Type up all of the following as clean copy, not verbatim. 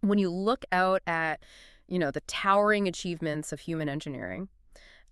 When you look out at, the towering achievements of human engineering,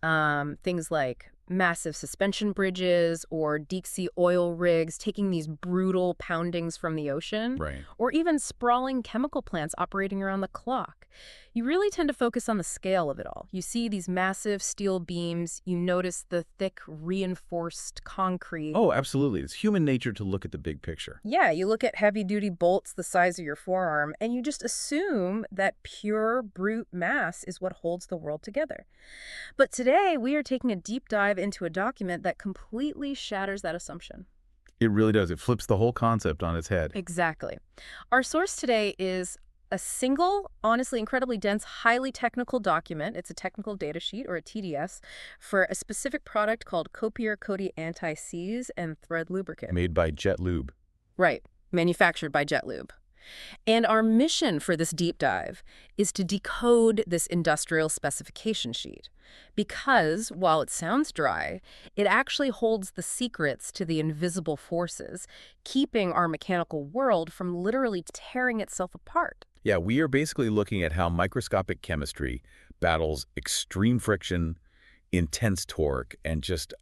things like massive suspension bridges or deep sea oil rigs taking these brutal poundings from the ocean, Right. or even sprawling chemical plants operating around the clock. You really tend to focus on the scale of it all. You see these massive steel beams, you notice the thick reinforced concrete. Oh, absolutely. It's human nature to look at the big picture. Yeah, you look at heavy-duty bolts the size of your forearm, and you just assume that pure brute mass is what holds the world together. But today, we are taking a deep dive into a document that completely shatters that assumption. It really does. It flips the whole concept on its head. Exactly. Our source today is a single, honestly incredibly dense, highly technical document. It's a technical data sheet, or a TDS, for a specific product called KOPR-KOTE anti-seize and thread lubricant. Made by JetLube. Right. Manufactured by JetLube. And our mission for this deep dive is to decode this industrial specification sheet. Because, while it sounds dry, it actually holds the secrets to the invisible forces, keeping our mechanical world from literally tearing itself apart. Yeah, we are basically looking at how microscopic chemistry battles extreme friction, intense torque, and just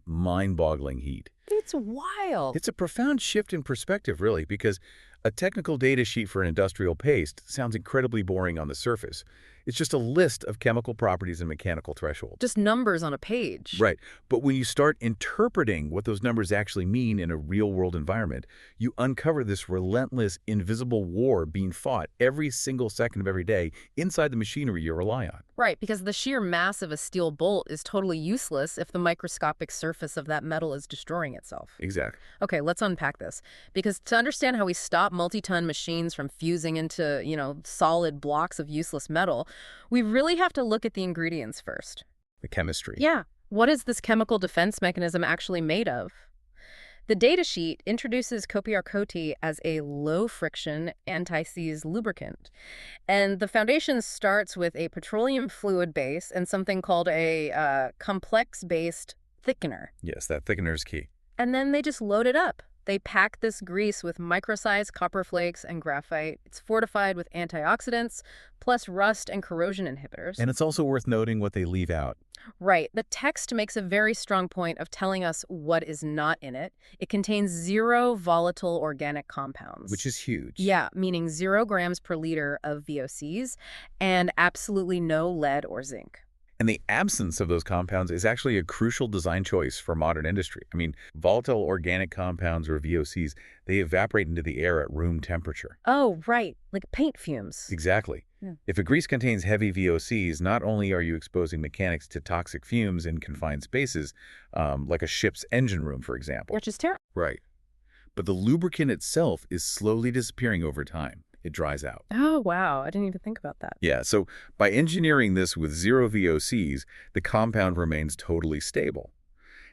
mind-boggling heat. It's wild. It's a profound shift in perspective, really, because a technical data sheet for an industrial paste sounds incredibly boring on the surface. It's just a list of chemical properties and mechanical thresholds. Just numbers on a page. Right. But when you start interpreting what those numbers actually mean in a real-world environment, you uncover this relentless, invisible war being fought every single second of every day inside the machinery you rely on. Right, because the sheer mass of a steel bolt is totally useless if the microscopic surface of that metal is destroying itself. Exactly. Okay, let's unpack this. Because to understand how we stop multi-ton machines from fusing into, solid blocks of useless metal, we really have to look at the ingredients first. The chemistry. Yeah. What is this chemical defense mechanism actually made of? The datasheet introduces KOPR-KOTE as a low-friction anti-seize lubricant. And the foundation starts with a petroleum fluid base and something called a complex-based thickener. Yes, that thickener is key. And then they just load it up. They pack this grease with micro-sized copper flakes and graphite. It's fortified with antioxidants, plus rust and corrosion inhibitors. And it's also worth noting what they leave out. Right. The text makes a very strong point of telling us what is not in it. It contains 0 volatile organic compounds. Which is huge. Yeah, meaning 0 grams per liter of VOCs and absolutely no lead or zinc. And the absence of those compounds is actually a crucial design choice for modern industry. I mean, volatile organic compounds, or VOCs, they evaporate into the air at room temperature. Oh, right. Like paint fumes. Exactly. Yeah. If a grease contains heavy VOCs, not only are you exposing mechanics to toxic fumes in confined spaces, like a ship's engine room, for example. Which is terrible. Right. But the lubricant itself is slowly disappearing over time. It dries out. Oh, wow. I didn't even think about that. Yeah, so by engineering this with 0 VOCs, the compound remains totally stable.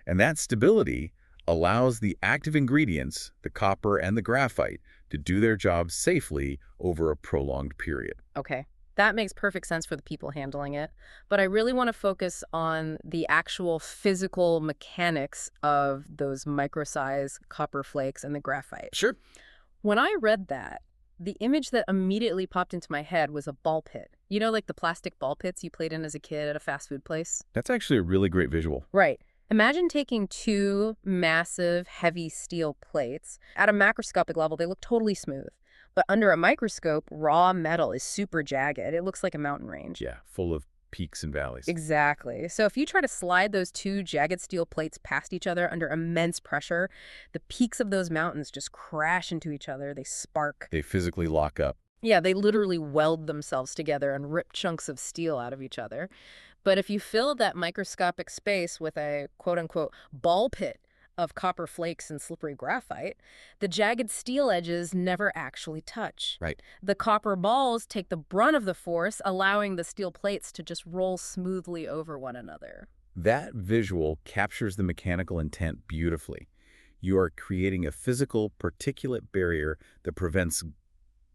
And that stability allows the active ingredients, the copper and the graphite, to do their job safely over a prolonged period. Okay. That makes perfect sense for the people handling it. But I really want to focus on the actual physical mechanics of those micro-sized copper flakes and the graphite. Sure. When I read that, the image that immediately popped into my head was a ball pit. You know, like the plastic ball pits you played in as a kid at a fast food place? That's actually a really great visual. Right. Imagine taking 2 massive, heavy steel plates. At a macroscopic level, they look totally smooth. But under a microscope, raw metal is super jagged. It looks like a mountain range. Yeah, full of peaks and valleys. Exactly. So if you try to slide those 2 jagged steel plates past each other under immense pressure, the peaks of those mountains just crash into each other. They spark. They physically lock up. Yeah, they literally weld themselves together and rip chunks of steel out of each other. But if you fill that microscopic space with a quote-unquote ball pit of copper flakes and slippery graphite, the jagged steel edges never actually touch. Right. The copper balls take the brunt of the force, allowing the steel plates to just roll smoothly over one another. That visual captures the mechanical intent beautifully. You are creating a physical particulate barrier that prevents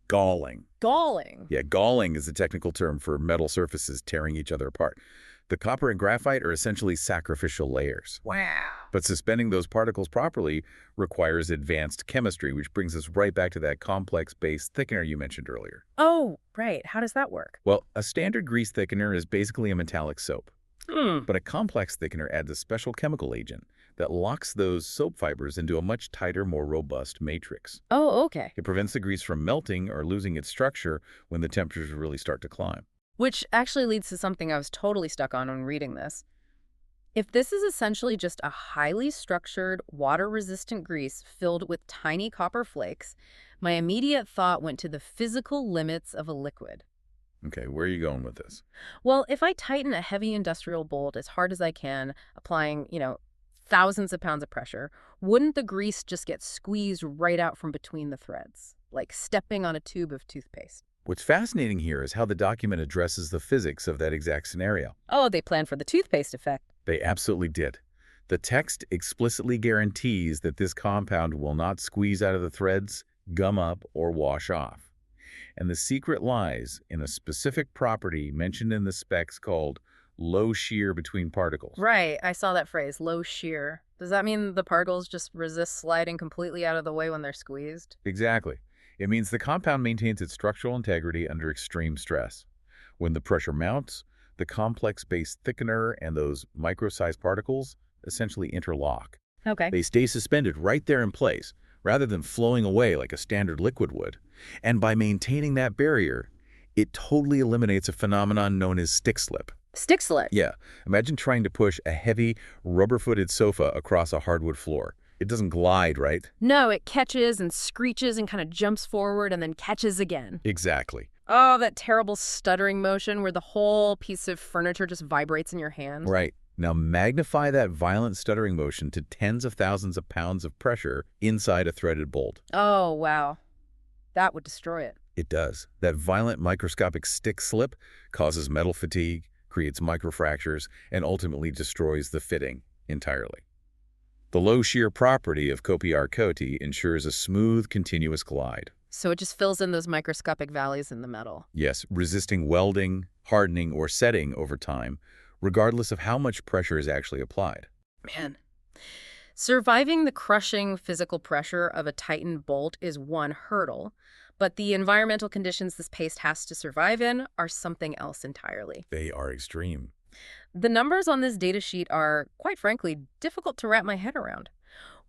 galling. Galling. Yeah, galling is the technical term for metal surfaces tearing each other apart. The copper and graphite are essentially sacrificial layers. Wow. But suspending those particles properly requires advanced chemistry, which brings us right back to that complex base thickener you mentioned earlier. Oh, right. How does that work? Well, a standard grease thickener is basically a metallic soap. But a complex thickener adds a special chemical agent that locks those soap fibers into a much tighter, more robust matrix. Oh, okay. It prevents the grease from melting or losing its structure when the temperatures really start to climb. Which actually leads to something I was totally stuck on when reading this. If this is essentially just a highly structured, water-resistant grease filled with tiny copper flakes, my immediate thought went to the physical limits of a liquid. Okay, where are you going with this? Well, if I tighten a heavy industrial bolt as hard as I can, applying, thousands of pounds of pressure, wouldn't the grease just get squeezed right out from between the threads, like stepping on a tube of toothpaste? What's fascinating here is how the document addresses the physics of that exact scenario. Oh, they planned for the toothpaste effect. They absolutely did. The text explicitly guarantees that this compound will not squeeze out of the threads, gum up, or wash off. And the secret lies in a specific property mentioned in the specs called low shear between particles. Right, I saw that phrase, low shear. Does that mean the particles just resist sliding completely out of the way when they're squeezed? Exactly. It means the compound maintains its structural integrity under extreme stress. When the pressure mounts, the complex base thickener and those micro-sized particles essentially interlock. Okay. They stay suspended right there in place, rather than flowing away like a standard liquid would. And by maintaining that barrier, it totally eliminates a phenomenon known as stick slip. Stick slip? Yeah. Imagine trying to push a heavy, rubber-footed sofa across a hardwood floor. It doesn't glide, right? No, it catches and screeches and kind of jumps forward and then catches again. Exactly. Oh, that terrible stuttering motion where the whole piece of furniture just vibrates in your hand. Right. Now magnify that violent stuttering motion to tens of thousands of pounds of pressure inside a threaded bolt. Oh, wow. That would destroy it. It does. That violent microscopic stick slip causes metal fatigue, creates microfractures, and ultimately destroys the fitting entirely. The low shear property of KOPR-KOTE ensures a smooth, continuous glide. So it just fills in those microscopic valleys in the metal. Yes, resisting welding, hardening, or setting over time, regardless of how much pressure is actually applied. Man. Surviving the crushing physical pressure of a tightened bolt is one hurdle, but the environmental conditions this paste has to survive in are something else entirely. They are extreme. The numbers on this data sheet are, quite frankly, difficult to wrap my head around.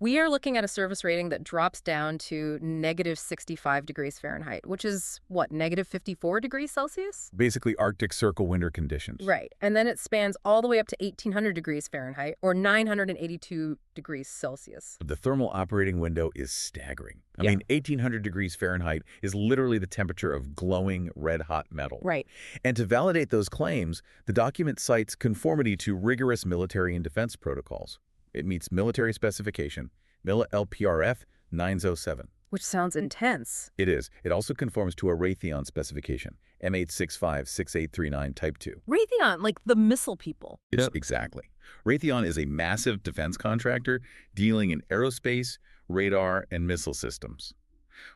We are looking at a surface rating that drops down to negative 65 degrees Fahrenheit, which is, what, negative 54 degrees Celsius? Basically Arctic Circle winter conditions. Right. And then it spans all the way up to 1800 degrees Fahrenheit, or 982 degrees Celsius. The thermal operating window is staggering. I Yeah. mean, 1800 degrees Fahrenheit is literally the temperature of glowing red-hot metal. Right. And to validate those claims, the document cites conformity to rigorous military and defense protocols. It meets military specification, Mila LPRF 907. Which sounds intense. It is. It also conforms to a Raytheon specification, M865-6839 Type 2. Raytheon, like the missile people. Exactly. Raytheon is a massive defense contractor dealing in aerospace, radar, and missile systems.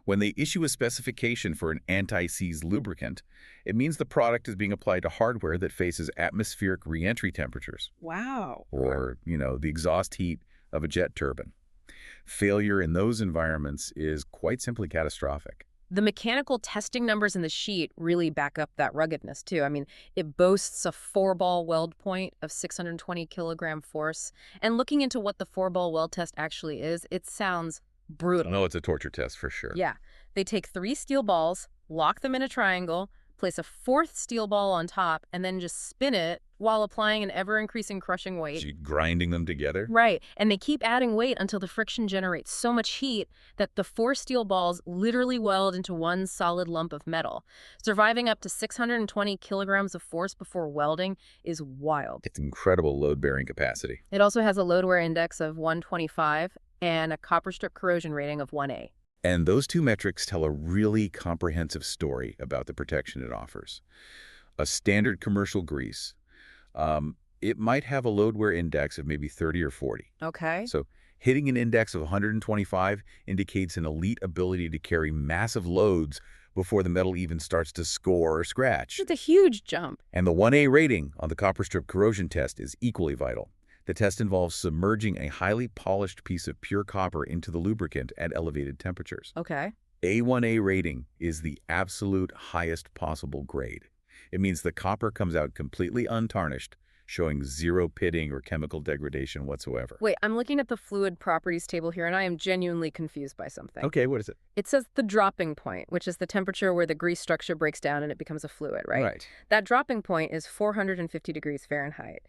When they issue a specification for an anti-seize lubricant, it means the product is being applied to hardware that faces atmospheric re-entry temperatures. Wow. Or, the exhaust heat of a jet turbine. Failure in those environments is quite simply catastrophic. The mechanical testing numbers in the sheet really back up that ruggedness, too. I mean, it boasts a 4-ball weld point of 620 kilogram force. And looking into what the 4-ball weld test actually is, it sounds brutal. No, it's a torture test for sure. Yeah. They take 3 steel balls, lock them in a triangle, place a 4th steel ball on top, and then just spin it while applying an ever-increasing crushing weight. So grinding them together? Right. And they keep adding weight until the friction generates so much heat that the 4 steel balls literally weld into one solid lump of metal. Surviving up to 620 kilograms of force before welding is wild. It's incredible load-bearing capacity. It also has a load wear index of 125 and a copper strip corrosion rating of 1A. And those two metrics tell a really comprehensive story about the protection it offers. A standard commercial grease, it might have a load wear index of maybe 30 or 40. Okay. So hitting an index of 125 indicates an elite ability to carry massive loads before the metal even starts to score or scratch. It's a huge jump. And the 1A rating on the copper strip corrosion test is equally vital. The test involves submerging a highly polished piece of pure copper into the lubricant at elevated temperatures. Okay. A 1A rating is the absolute highest possible grade. It means the copper comes out completely untarnished, showing zero pitting or chemical degradation whatsoever. Wait, I'm looking at the fluid properties table here, and I am genuinely confused by something. Okay, what is it? It says the dropping point, which is the temperature where the grease structure breaks down and it becomes a fluid, right? Right. That dropping point is 450 degrees Fahrenheit.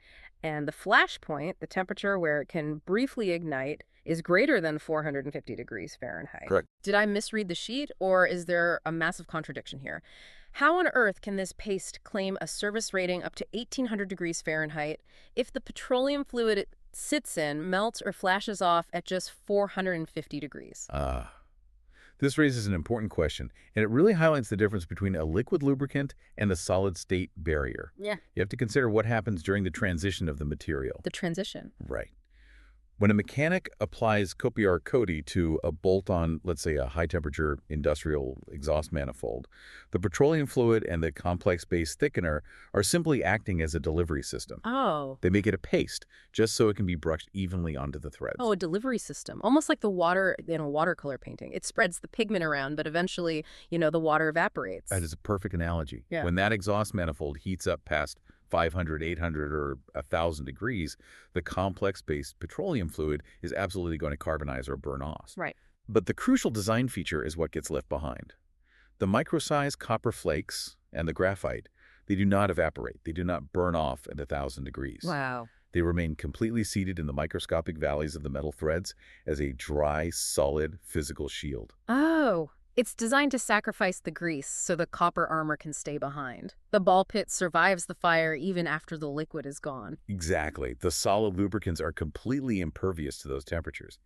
And the flash point, the temperature where it can briefly ignite, is greater than 450 degrees Fahrenheit. Correct. Did I misread the sheet, or is there a massive contradiction here? How on earth can this paste claim a service rating up to 1800 degrees Fahrenheit if the petroleum fluid it sits in melts or flashes off at just 450 degrees? This raises an important question, and it really highlights the difference between a liquid lubricant and the solid-state barrier. Yeah. You have to consider what happens during the transition of the material. The transition. Right. When a mechanic applies KOPR-KOTE to a bolt on, let's say, a high-temperature industrial exhaust manifold, the petroleum fluid and the complex base thickener are simply acting as a delivery system. Oh. They make it a paste, just so it can be brushed evenly onto the threads. Oh, a delivery system. Almost like the water in a watercolor painting. It spreads the pigment around, but eventually, the water evaporates. That is a perfect analogy. Yeah. When that exhaust manifold heats up past 500, 800, or 1,000 degrees, the complex-based petroleum fluid is absolutely going to carbonize or burn off. Right. But the crucial design feature is what gets left behind. The micro-sized copper flakes and the graphite, they do not evaporate. They do not burn off at 1,000 degrees. Wow. They remain completely seated in the microscopic valleys of the metal threads as a dry, solid physical shield. Oh. It's designed to sacrifice the grease so the copper armor can stay behind. The ball pit survives the fire even after the liquid is gone. Exactly. The solid lubricants are completely impervious to those temperatures.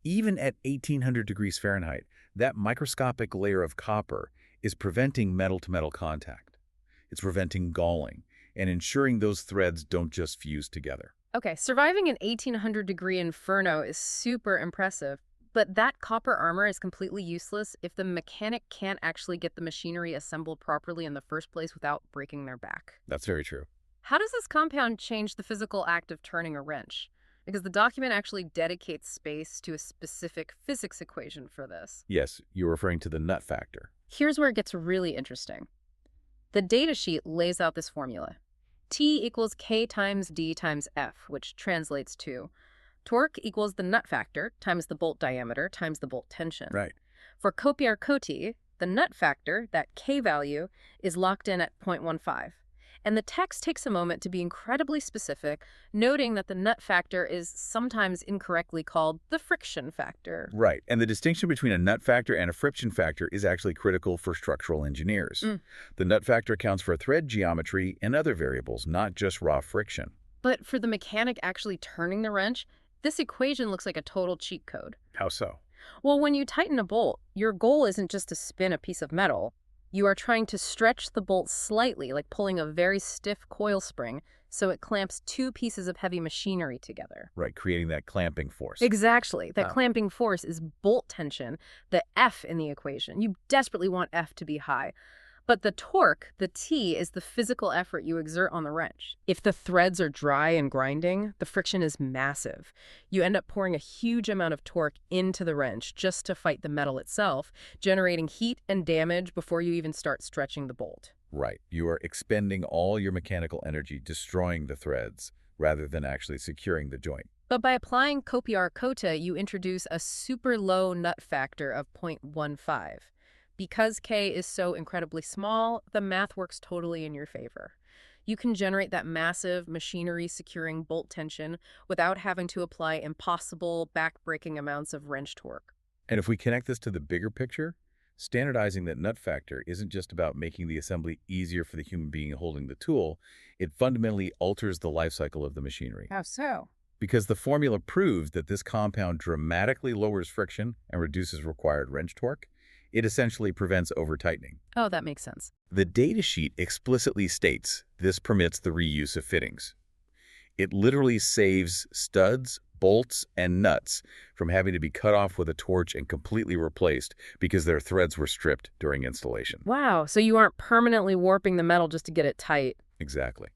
Even at 1800 degrees Fahrenheit, that microscopic layer of copper is preventing metal-to-metal contact. It's preventing galling and ensuring those threads don't just fuse together. Okay, surviving an 1800-degree inferno is super impressive. But that copper armor is completely useless if the mechanic can't actually get the machinery assembled properly in the first place without breaking their back. That's very true. How does this compound change the physical act of turning a wrench? Because the document actually dedicates space to a specific physics equation for this. Yes, you're referring to the nut factor. Here's where it gets really interesting. The datasheet lays out this formula. T equals K times D times F, which translates to torque equals the nut factor times the bolt diameter times the bolt tension. Right. For KOPR-KOTE, the nut factor, that K value, is locked in at 0.15. And the text takes a moment to be incredibly specific, noting that the nut factor is sometimes incorrectly called the friction factor. Right. And the distinction between a nut factor and a friction factor is actually critical for structural engineers. The nut factor accounts for thread geometry and other variables, not just raw friction. But for the mechanic actually turning the wrench, this equation looks like a total cheat code. How so? Well, when you tighten a bolt, your goal isn't just to spin a piece of metal. You are trying to stretch the bolt slightly, like pulling a very stiff coil spring, so it clamps two pieces of heavy machinery together. Right, creating that clamping force. Exactly. That clamping force is bolt tension, the F in the equation. You desperately want F to be high. But the torque, the T, is the physical effort you exert on the wrench. If the threads are dry and grinding, the friction is massive. You end up pouring a huge amount of torque into the wrench just to fight the metal itself, generating heat and damage before you even start stretching the bolt. Right. You are expending all your mechanical energy destroying the threads rather than actually securing the joint. But by applying KOPR-KOTE, you introduce a super low nut factor of 0.15. Because K is so incredibly small, the math works totally in your favor. You can generate that massive machinery-securing bolt tension without having to apply impossible, back-breaking amounts of wrench torque. And if we connect this to the bigger picture, standardizing that nut factor isn't just about making the assembly easier for the human being holding the tool, it fundamentally alters the life cycle of the machinery. How so? Because the formula proves that this compound dramatically lowers friction and reduces required wrench torque. It essentially prevents over-tightening. Oh, that makes sense. The datasheet explicitly states this permits the reuse of fittings. It literally saves studs, bolts and nuts from having to be cut off with a torch and completely replaced because their threads were stripped during installation. Wow, so you aren't permanently warping the metal just to get it tight. Exactly.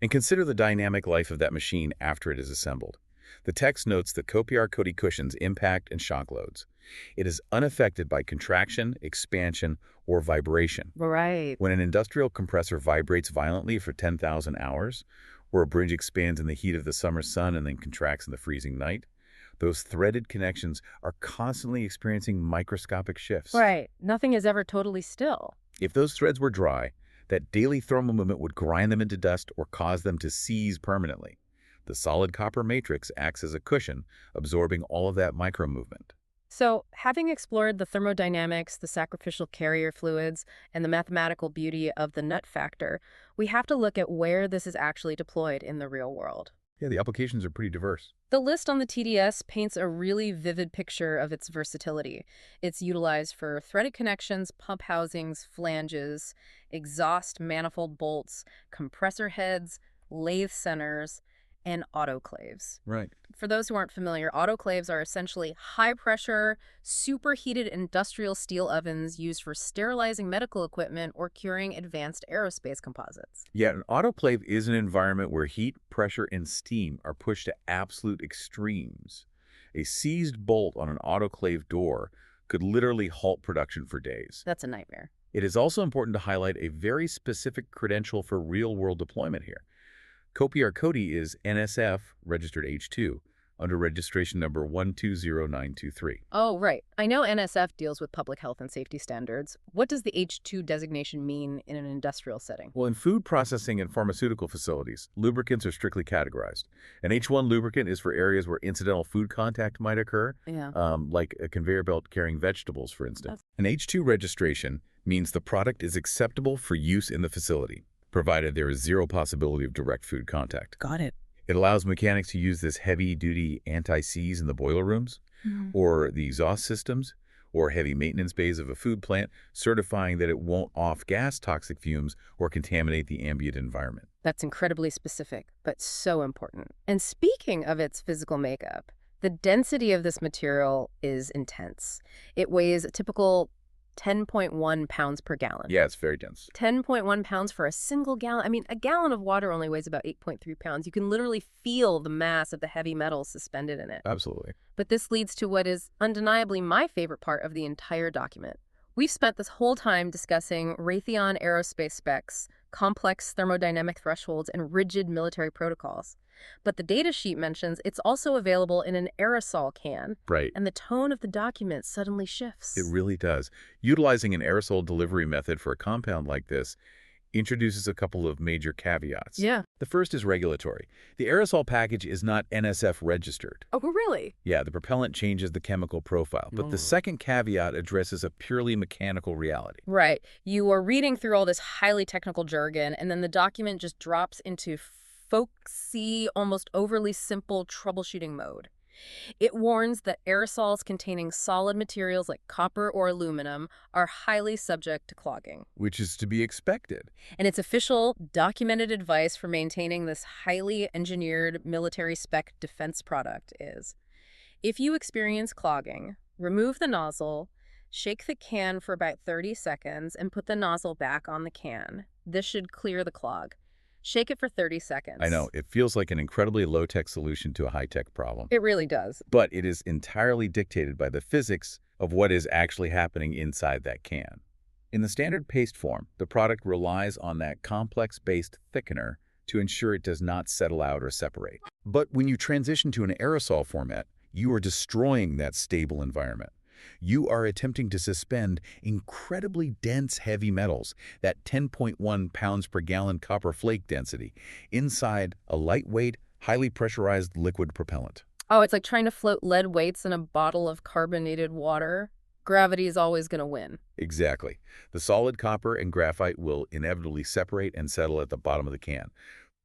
And consider the dynamic life of that machine after it is assembled. The text notes that KOPR-KOTE cushions impact and shock loads. It is unaffected by contraction, expansion, or vibration. Right. When an industrial compressor vibrates violently for 10,000 hours, or a bridge expands in the heat of the summer sun and then contracts in the freezing night, those threaded connections are constantly experiencing microscopic shifts. Right. Nothing is ever totally still. If those threads were dry, that daily thermal movement would grind them into dust or cause them to seize permanently. The solid copper matrix acts as a cushion, absorbing all of that micro-movement. So, having explored the thermodynamics, the sacrificial carrier fluids, and the mathematical beauty of the nut factor, we have to look at where this is actually deployed in the real world. Yeah, the applications are pretty diverse. The list on the TDS paints a really vivid picture of its versatility. It's utilized for threaded connections, pump housings, flanges, exhaust manifold bolts, compressor heads, lathe centers, and autoclaves. Right. For those who aren't familiar, autoclaves are essentially high-pressure, superheated industrial steel ovens used for sterilizing medical equipment or curing advanced aerospace composites. Yeah, an autoclave is an environment where heat, pressure, and steam are pushed to absolute extremes. A seized bolt on an autoclave door could literally halt production for days. That's a nightmare. It is also important to highlight a very specific credential for real-world deployment here. KOPR-KOTE is NSF, registered H2, under registration number 120923. Oh, right. I know NSF deals with public health and safety standards. What does the H2 designation mean in an industrial setting? Well, in food processing and pharmaceutical facilities, lubricants are strictly categorized. An H1 lubricant is for areas where incidental food contact might occur, Yeah. like a conveyor belt carrying vegetables, for instance. An H2 registration means the product is acceptable for use in the facility, provided there is zero possibility of direct food contact. Got it. It allows mechanics to use this heavy-duty anti-seize in the boiler rooms, or the exhaust systems, or heavy maintenance bays of a food plant, certifying that it won't off-gas toxic fumes or contaminate the ambient environment. That's incredibly specific, but so important. And speaking of its physical makeup, the density of this material is intense. It weighs a typical 10.1 pounds per gallon. Yeah, it's very dense. 10.1 pounds for a single gallon. I mean, a gallon of water only weighs about 8.3 pounds. You can literally feel the mass of the heavy metals suspended in it. Absolutely. But this leads to what is undeniably my favorite part of the entire document. We've spent this whole time discussing Raytheon aerospace specs, complex thermodynamic thresholds, and rigid military protocols. But the datasheet mentions it's also available in an aerosol can. Right. And the tone of the document suddenly shifts. It really does. Utilizing an aerosol delivery method for a compound like this introduces a couple of major caveats. Yeah. The first is regulatory. The aerosol package is not NSF registered. Oh, really? Yeah, the propellant changes the chemical profile. But the second caveat addresses a purely mechanical reality. Right. You are reading through all this highly technical jargon, and then the document just drops into folksy, almost overly simple troubleshooting mode. It warns that aerosols containing solid materials like copper or aluminum are highly subject to clogging. Which is to be expected. And its official, documented advice for maintaining this highly engineered military spec defense product is, if you experience clogging, remove the nozzle, shake the can for about 30 seconds, and put the nozzle back on the can. This should clear the clog. Shake it for 30 seconds. I know, it feels like an incredibly low-tech solution to a high-tech problem. It really does. But it is entirely dictated by the physics of what is actually happening inside that can. In the standard paste form, the product relies on that complex-based thickener to ensure it does not settle out or separate. But when you transition to an aerosol format, you are destroying that stable environment. You are attempting to suspend incredibly dense heavy metals, that 10.1 pounds per gallon copper flake density, inside a lightweight, highly pressurized liquid propellant. Oh, it's like trying to float lead weights in a bottle of carbonated water. Gravity is always going to win. Exactly. The solid copper and graphite will inevitably separate and settle at the bottom of the can.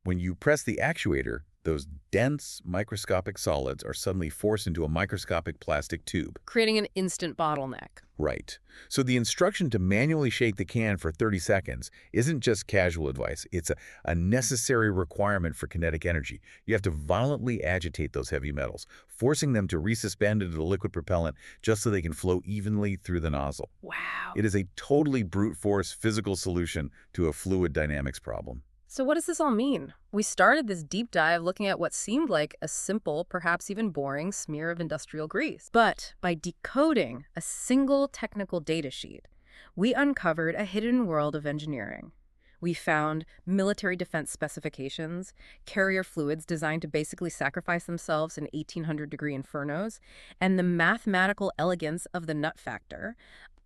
When you press the actuator, those dense microscopic solids are suddenly forced into a microscopic plastic tube. Creating an instant bottleneck. Right. So the instruction to manually shake the can for 30 seconds isn't just casual advice. It's a necessary requirement for kinetic energy. You have to violently agitate those heavy metals, forcing them to resuspend into the liquid propellant just so they can flow evenly through the nozzle. Wow. It is a totally brute force physical solution to a fluid dynamics problem. So what does this all mean? We started this deep dive looking at what seemed like a simple, perhaps even boring, smear of industrial grease. But by decoding a single technical data sheet, we uncovered a hidden world of engineering. We found military defense specifications, carrier fluids designed to basically sacrifice themselves in 1800-degree infernos, and the mathematical elegance of the nut factor,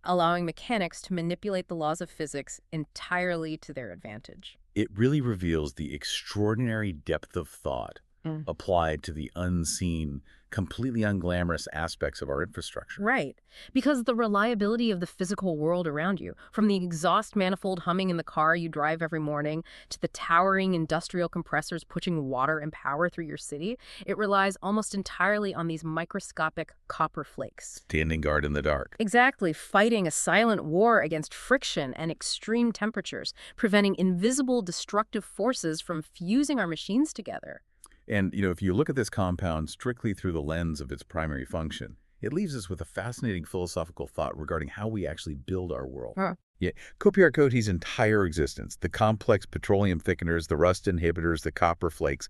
allowing mechanics to manipulate the laws of physics entirely to their advantage. It really reveals the extraordinary depth of thought applied to the unseen, completely unglamorous aspects of our infrastructure. Right. Because the reliability of the physical world around you, from the exhaust manifold humming in the car you drive every morning to the towering industrial compressors pushing water and power through your city, it relies almost entirely on these microscopic copper flakes. Standing guard in the dark. Exactly, fighting a silent war against friction and extreme temperatures, preventing invisible destructive forces from fusing our machines together. And, if you look at this compound strictly through the lens of its primary function, it leaves us with a fascinating philosophical thought regarding how we actually build our world. Yeah, KOPR-KOTE's entire existence, the complex petroleum thickeners, the rust inhibitors, the copper flakes,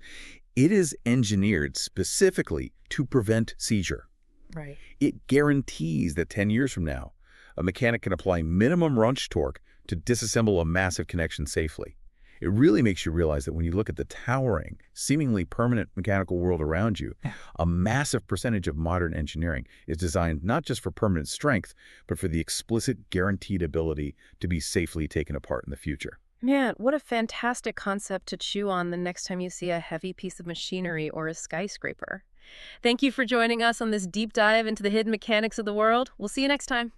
it is engineered specifically to prevent seizure. Right. It guarantees that 10 years from now, a mechanic can apply minimum wrench torque to disassemble a massive connection safely. It really makes you realize that when you look at the towering, seemingly permanent mechanical world around you, a massive percentage of modern engineering is designed not just for permanent strength, but for the explicit guaranteed ability to be safely taken apart in the future. Man, what a fantastic concept to chew on the next time you see a heavy piece of machinery or a skyscraper. Thank you for joining us on this deep dive into the hidden mechanics of the world. We'll see you next time.